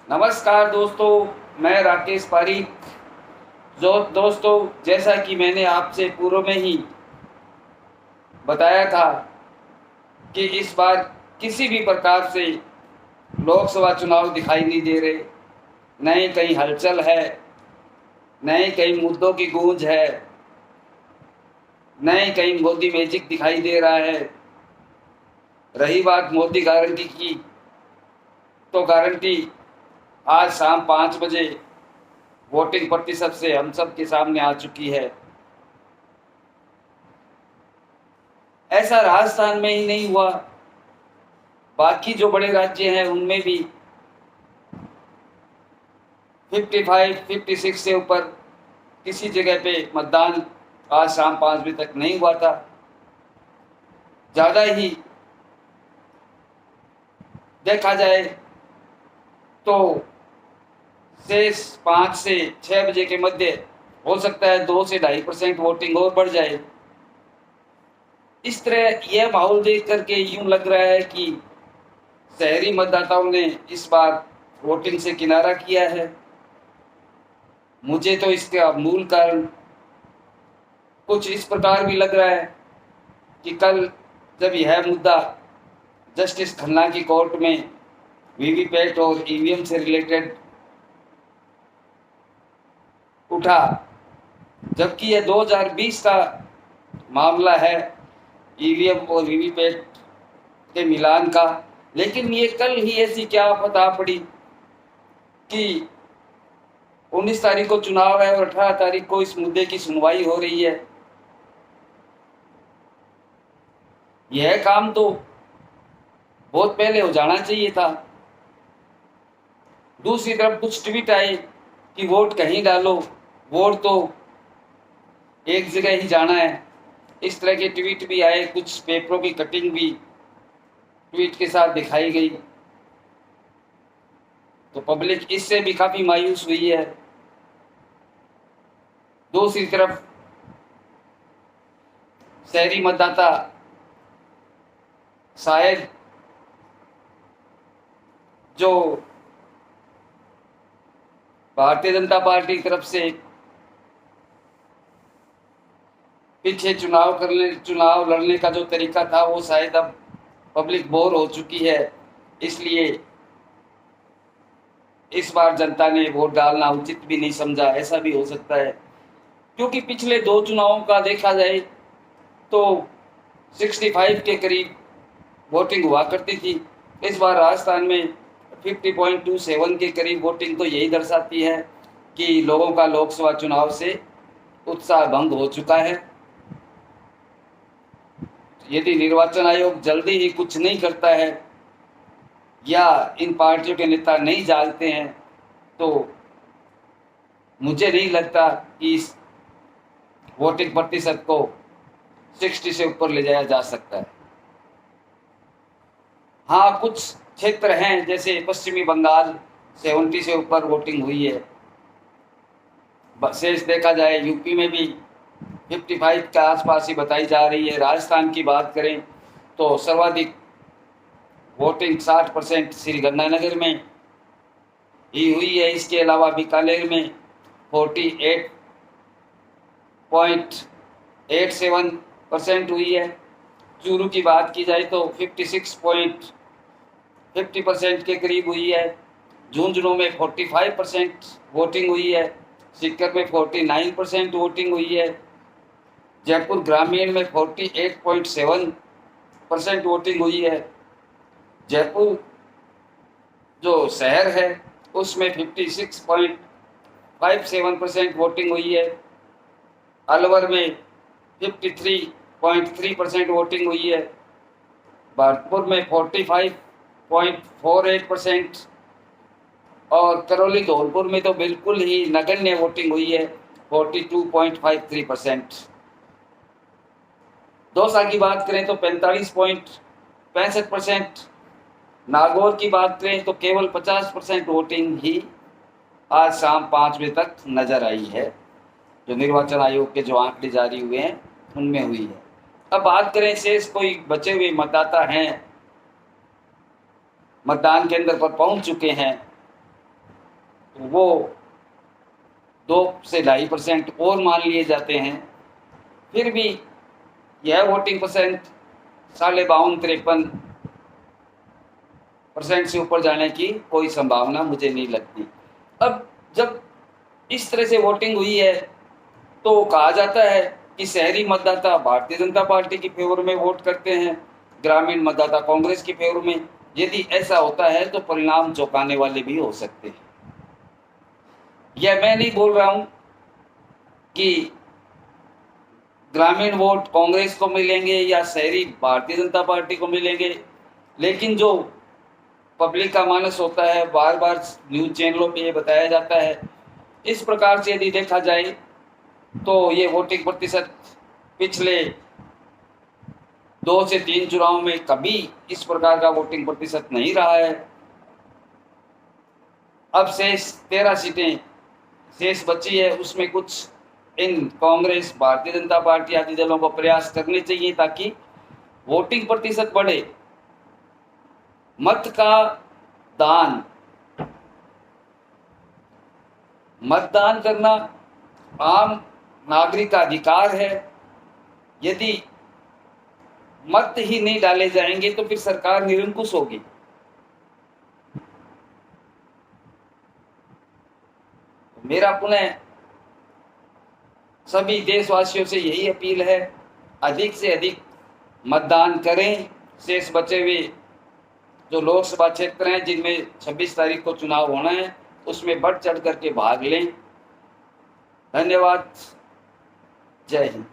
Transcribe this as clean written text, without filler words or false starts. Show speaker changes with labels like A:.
A: नमस्कार दोस्तों, मैं राकेश पारीक। जो दोस्तों, जैसा कि मैंने आपसे पूर्व में ही बताया था कि इस बार किसी भी प्रकार से लोकसभा चुनाव दिखाई नहीं दे रहे। नए कहीं हलचल है, नए कहीं मुद्दों की गूंज है, नए कहीं मोदी मैजिक दिखाई दे रहा है। रही बात मोदी गारंटी की, तो गारंटी आज शाम 5 बजे वोटिंग प्रतिशत से हम सब के सामने आ चुकी है। ऐसा राजस्थान में ही नहीं हुआ, बाकी जो बड़े राज्य हैं उनमें भी 55, 56 से ऊपर किसी जगह पे मतदान आज शाम 5 बजे तक नहीं हुआ था। ज़्यादा ही देखा जाए तो शेष 5 से 6 बजे के मध्य हो सकता है 2 से 2.5% वोटिंग और बढ़ जाए। इस तरह यह माहौल देख करके यूं लग रहा है कि शहरी मतदाताओं ने इस बार वोटिंग से किनारा किया है। मुझे तो इसका मूल कारण कुछ इस प्रकार भी लग रहा है कि कल जब यह मुद्दा जस्टिस खन्ना की कोर्ट में वीवीपैट और ईवीएम से रिलेटेड उठा, जबकि यह 2020 का मामला है ईवीएम और वीवीपैट के मिलान का, लेकिन ये कल ही ऐसी क्या पता पड़ी कि 19 तारीख को चुनाव है और 18 तारीख को इस मुद्दे की सुनवाई हो रही है। यह काम तो बहुत पहले हो जाना चाहिए था। दूसरी तरफ कुछ ट्वीट आए कि वोट कहीं डालो, वोट तो एक जगह ही जाना है। इस तरह के ट्वीट भी आए, कुछ पेपरों की कटिंग भी ट्वीट के साथ दिखाई गई। तो पब्लिक इससे भी काफ़ी मायूस हुई है। दूसरी तरफ शहरी मतदाता शायद जो भारतीय जनता पार्टी की तरफ से पीछे चुनाव लड़ने का जो तरीका था वो शायद अब पब्लिक बोर हो चुकी है, इसलिए इस बार जनता ने वोट डालना उचित भी नहीं समझा। ऐसा भी हो सकता है, क्योंकि पिछले 2 चुनावों का देखा जाए तो 65 के करीब वोटिंग हुआ करती थी। इस बार राजस्थान में 50.27 के करीब वोटिंग, तो यही दर्शाती है कि लोगों का लोकसभा चुनाव से उत्साह भंग हो चुका है। यदि निर्वाचन आयोग जल्दी ही कुछ नहीं करता है या इन पार्टियों के नेता नहीं जागते हैं, तो मुझे नहीं लगता कि इस वोटिंग प्रतिशत को 60 से ऊपर ले जाया जा सकता है। हाँ, कुछ क्षेत्र हैं जैसे पश्चिमी बंगाल 70 से ऊपर वोटिंग हुई है। शेष देखा जाए यूपी में भी 55 के आसपास ही बताई जा रही है। राजस्थान की बात करें तो सर्वाधिक वोटिंग 60% श्री गंगानगर में ही हुई है। इसके अलावा बीकानेर में 48.87% हुई है। चूरू की बात की जाए तो 56.50% के करीब हुई है। झुंझुनू में 45% वोटिंग हुई है। सीकर में 49% वोटिंग हुई है। जयपुर ग्रामीण में 48.7% वोटिंग हुई है। जयपुर जो शहर है उसमें 56.57% वोटिंग हुई है। अलवर में 53.3% वोटिंग हुई है। भरतपुर में 45.48% और करौली धौलपुर में तो बिल्कुल ही नगण्य वोटिंग हुई है, 42.53%। दौसा की बात करें तो 45.65%। नागौर की बात करें तो केवल 50% वोटिंग ही आज शाम 5 बजे तक नजर आई है। जो निर्वाचन आयोग के जो आंकड़े जारी हुए हैं उनमें हुई है। अब बात करें शेष कोई बचे हुए मतदाता हैं, मतदान केंद्र पर पहुंच चुके हैं, तो वो 2 से 2.5% और मान लिए जाते हैं, फिर भी यह वोटिंग परसेंट 52-53% से ऊपर जाने की कोई संभावना मुझे नहीं लगती। अब जब इस तरह से वोटिंग हुई है तो कहा जाता है कि शहरी मतदाता भारतीय जनता पार्टी की फेवर में वोट करते हैं, ग्रामीण मतदाता कांग्रेस की फेवर में। यदि ऐसा होता है तो परिणाम चौंकाने वाले भी हो सकते हैं। यह मैं नहीं बोल रहा हूं कि ग्रामीण वोट कांग्रेस को मिलेंगे या शहरी भारतीय जनता पार्टी को मिलेंगे, लेकिन जो पब्लिक का मानस होता है, बार बार न्यूज चैनलों पे ये बताया जाता है, इस प्रकार से यदि देखा जाए तो ये वोटिंग प्रतिशत पिछले 2 से 3 चुनाव में कभी इस प्रकार का वोटिंग प्रतिशत नहीं रहा है। अब शेष 13 सीटें शेष बची है, उसमें कुछ इन कांग्रेस, भारतीय जनता पार्टी आदि दलों को प्रयास करने चाहिए ताकि वोटिंग प्रतिशत बढ़े। मत का दान, मतदान करना आम नागरिक का अधिकार है। यदि मत ही नहीं डाले जाएंगे तो फिर सरकार निरंकुश होगी। मेरा पुनः सभी देशवासियों से यही अपील है, अधिक से अधिक मतदान करें। शेष बचे हुए जो लोकसभा क्षेत्र हैं जिनमें 26 तारीख को चुनाव होना है, उसमें बढ़ चढ़ करके भाग लें। धन्यवाद। जय हिंद।